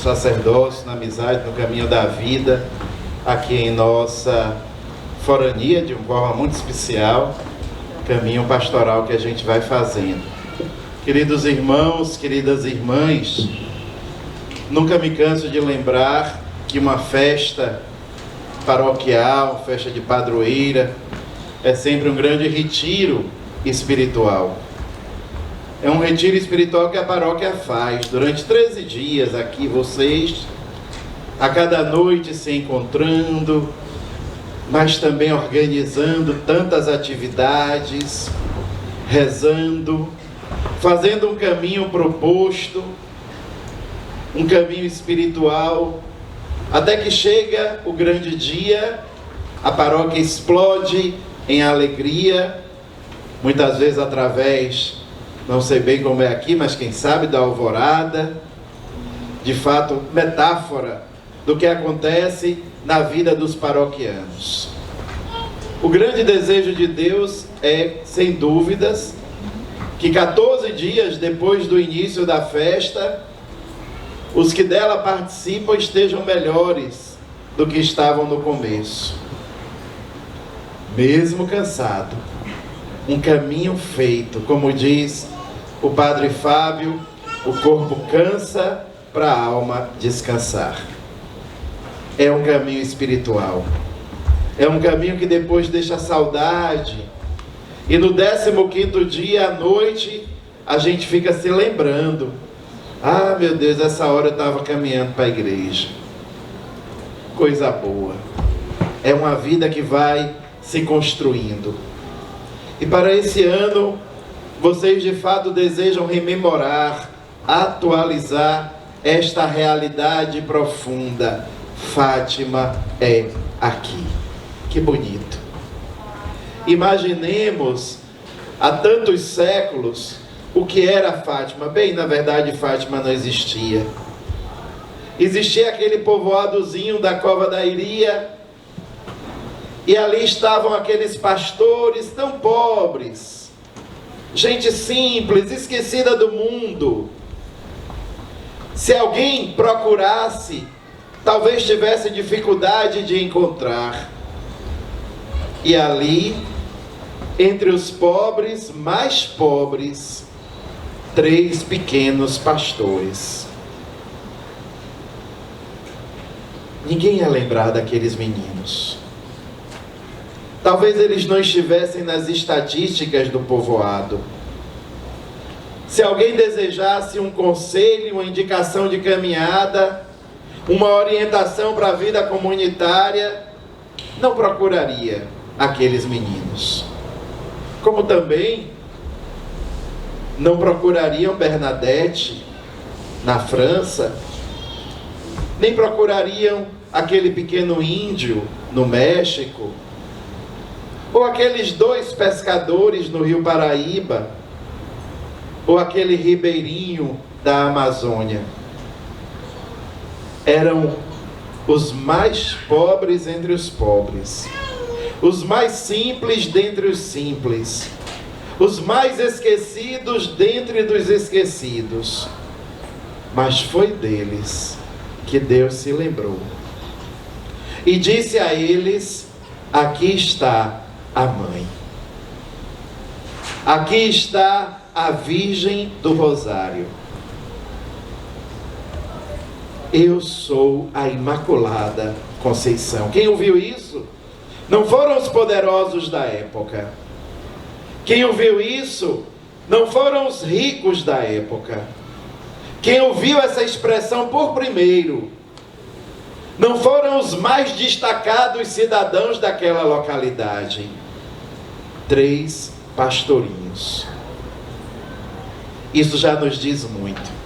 sacerdócio, na amizade, no caminho da vida, aqui em nossa forania, de uma forma muito especial, caminho pastoral que a gente vai fazendo. Queridos irmãos, queridas irmãs, nunca me canso de lembrar que uma festa paroquial, festa de padroeira, é sempre um grande retiro espiritual. É um retiro espiritual que a paróquia faz durante 13 dias aqui, vocês, a cada noite se encontrando, mas também organizando tantas atividades, rezando, fazendo um caminho proposto, um caminho espiritual, até que chega o grande dia, a paróquia explode em alegria, muitas vezes através, não sei bem como é aqui, mas quem sabe, da alvorada, de fato, metáfora do que acontece na vida dos paroquianos. O grande desejo de Deus é, sem dúvidas, que 14 dias depois do início da festa, os que dela participam estejam melhores do que estavam no começo. Mesmo cansado, um caminho feito, como diz o Padre Fábio, o corpo cansa para a alma descansar. É um caminho espiritual. É um caminho que depois deixa saudade. E no 15º dia à noite, a gente fica se lembrando. Ah, meu Deus, essa hora eu estava caminhando para a igreja. Coisa boa. É uma vida que vai se construindo. E para esse ano, vocês de fato desejam rememorar, atualizar esta realidade profunda. Fátima é aqui. Que bonito. Imaginemos, há tantos séculos, o que era Fátima. Bem, na verdade, Fátima não existia. Existia aquele povoadozinho da Cova da Iria, e ali estavam aqueles pastores tão pobres, gente simples, esquecida do mundo. Se alguém procurasse, talvez tivesse dificuldade de encontrar. E ali, entre os pobres, mais pobres, 3 pequenos pastores. Ninguém ia lembrar daqueles meninos. Talvez eles não estivessem nas estatísticas do povoado. Se alguém desejasse um conselho, uma indicação de caminhada, uma orientação para a vida comunitária, não procuraria aqueles meninos. Como também não procurariam Bernadette na França, nem procurariam aquele pequeno índio no México, ou aqueles 2 pescadores no Rio Paraíba, ou aquele ribeirinho da Amazônia. Eram os mais pobres entre os pobres, os mais simples dentre os simples, os mais esquecidos dentre dos esquecidos. Mas foi deles que Deus se lembrou e disse a eles: aqui está a mãe, aqui está a Virgem do Rosário. Eu sou a Imaculada Conceição. Quem ouviu isso? Não foram os poderosos da época. Quem ouviu isso? Não foram os ricos da época. Quem ouviu essa expressão por primeiro? Não foram os mais destacados cidadãos daquela localidade. 3 pastorinhos. Isso já nos diz muito.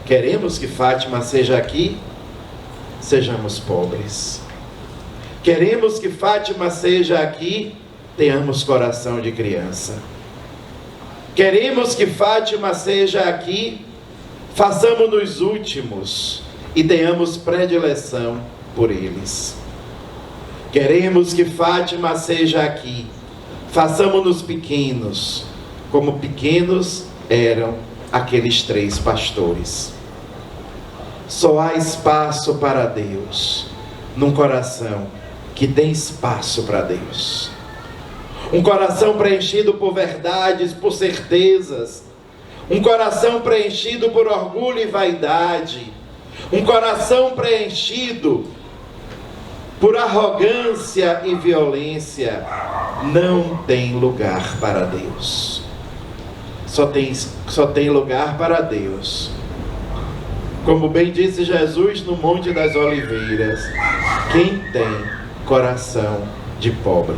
Queremos que Fátima seja aqui? Sejamos pobres. Queremos que Fátima seja aqui? Tenhamos coração de criança. Queremos que Fátima seja aqui? Façamos-nos últimos e tenhamos predileção por eles. Queremos que Fátima seja aqui? Façamos-nos pequenos, como pequenos eram aqueles 3 pastores. Só há espaço para Deus num coração que tem espaço para Deus. Um coração preenchido por verdades, por certezas. Um coração preenchido por orgulho e vaidade. Um coração preenchido por arrogância e violência não tem lugar para Deus. Só tem lugar para Deus. Como bem disse Jesus no Monte das Oliveiras, quem tem coração de pobre.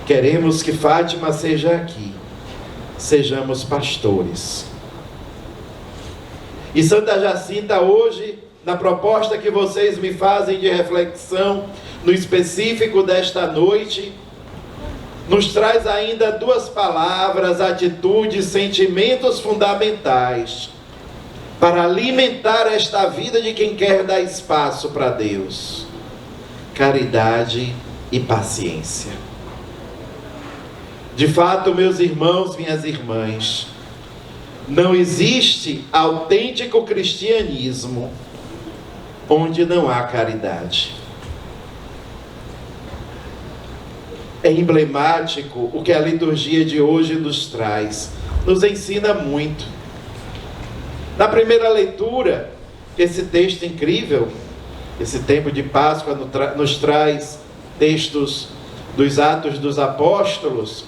Queremos que Fátima seja aqui, sejamos pastores. E Santa Jacinta hoje, na proposta que vocês me fazem de reflexão, no específico desta noite, nos traz ainda duas palavras, atitudes, sentimentos fundamentais para alimentar esta vida de quem quer dar espaço para Deus: caridade e paciência. De fato, meus irmãos, minhas irmãs, não existe autêntico cristianismo onde não há caridade. É emblemático o que a liturgia de hoje nos traz, nos ensina muito. Na primeira leitura, esse texto incrível, esse tempo de Páscoa nos traz textos dos Atos dos Apóstolos,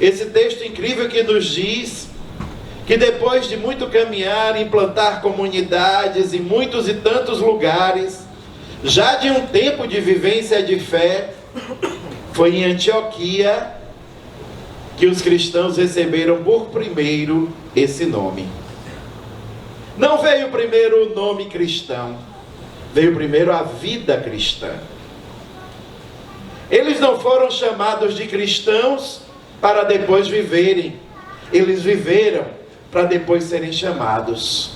esse texto incrível que nos diz que depois de muito caminhar, implantar comunidades em muitos e tantos lugares, já de um tempo de vivência de fé, foi em Antioquia que os cristãos receberam por primeiro esse nome. Não veio primeiro o nome cristão, veio primeiro a vida cristã. Eles não foram chamados de cristãos para depois viverem, eles viveram para depois serem chamados.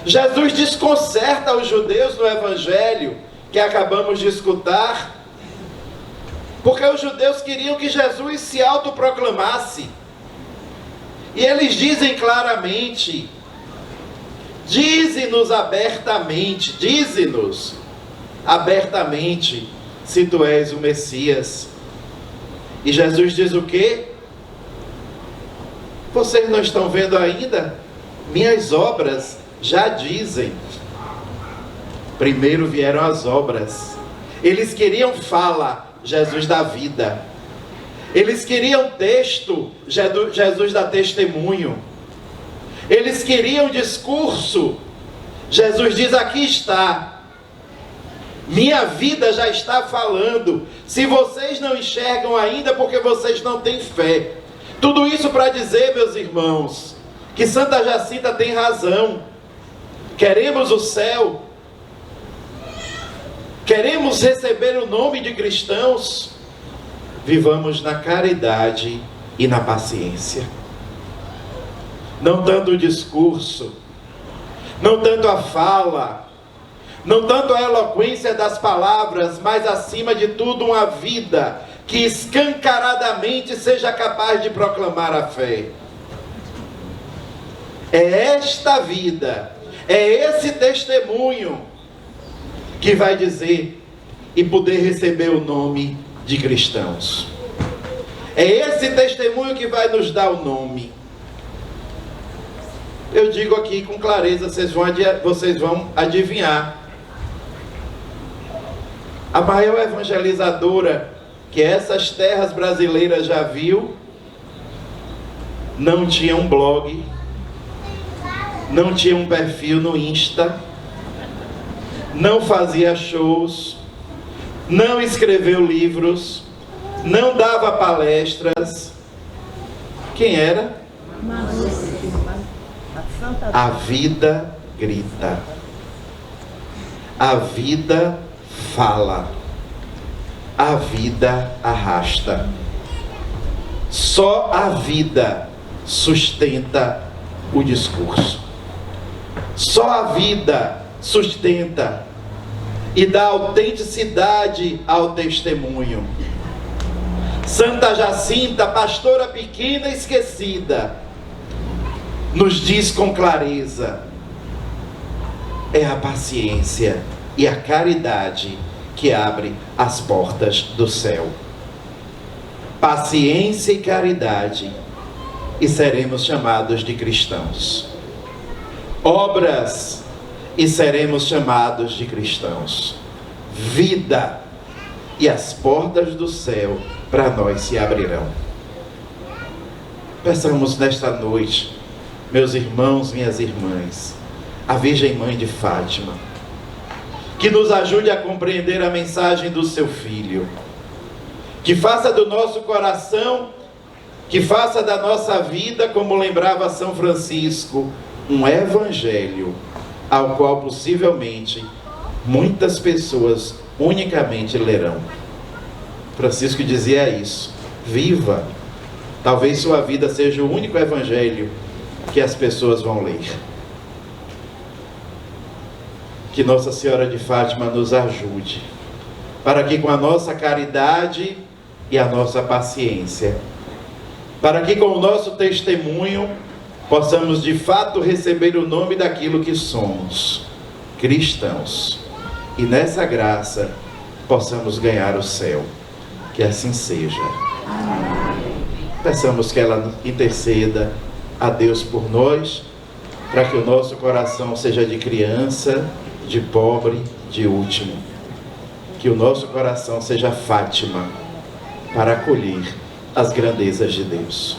Jesus desconcerta os judeus no Evangelho que acabamos de escutar, porque os judeus queriam que Jesus se autoproclamasse. E eles dizem claramente: dize-nos abertamente se tu és o Messias. E Jesus diz o quê? Vocês não estão vendo ainda? Minhas obras já dizem. Primeiro vieram as obras. Eles queriam fala, Jesus dá vida. Eles queriam texto, Jesus dá testemunho. Eles queriam discurso, Jesus diz: aqui está. Minha vida já está falando. Se vocês não enxergam ainda, porque vocês não têm fé. Tudo isso para dizer, meus irmãos, que Santa Jacinta tem razão. Queremos o céu. Queremos receber o nome de cristãos. Vivamos na caridade e na paciência. Não tanto o discurso, não tanto a fala, não tanto a eloquência das palavras, mas acima de tudo uma vida que escancaradamente seja capaz de proclamar a fé. É esta vida, é esse testemunho que vai dizer e poder receber o nome de cristãos. É esse testemunho que vai nos dar o nome. Eu digo aqui com clareza, vocês vão adivinhar. A maior evangelizadora que essas terras brasileiras já viu, não tinha um blog, não tinha um perfil no Insta, não fazia shows, não escreveu livros, não dava palestras. Quem era? A vida grita. A vida fala. A vida arrasta. Só a vida sustenta o discurso. Só a vida sustenta e dá autenticidade ao testemunho. Santa Jacinta, pastora pequena esquecida, nos diz com clareza: é a paciência e a caridade que abre as portas do céu. Paciência e caridade, e seremos chamados de cristãos. Obras, e seremos chamados de cristãos. Vida, e as portas do céu para nós se abrirão. Peçamos nesta noite, meus irmãos, minhas irmãs, a Virgem Mãe de Fátima, que nos ajude a compreender a mensagem do seu Filho, que faça do nosso coração, que faça da nossa vida, como lembrava São Francisco, um evangelho, ao qual possivelmente muitas pessoas unicamente lerão. Francisco dizia isso: viva, talvez sua vida seja o único evangelho que as pessoas vão ler. Que Nossa Senhora de Fátima nos ajude, para que com a nossa caridade e a nossa paciência, para que com o nosso testemunho possamos de fato receber o nome daquilo que somos, cristãos, e nessa graça possamos ganhar o céu. Que assim seja. Peçamos que ela interceda a Deus por nós, para que o nosso coração seja de criança, de pobre, de último. Que o nosso coração seja Fátima, para acolher as grandezas de Deus.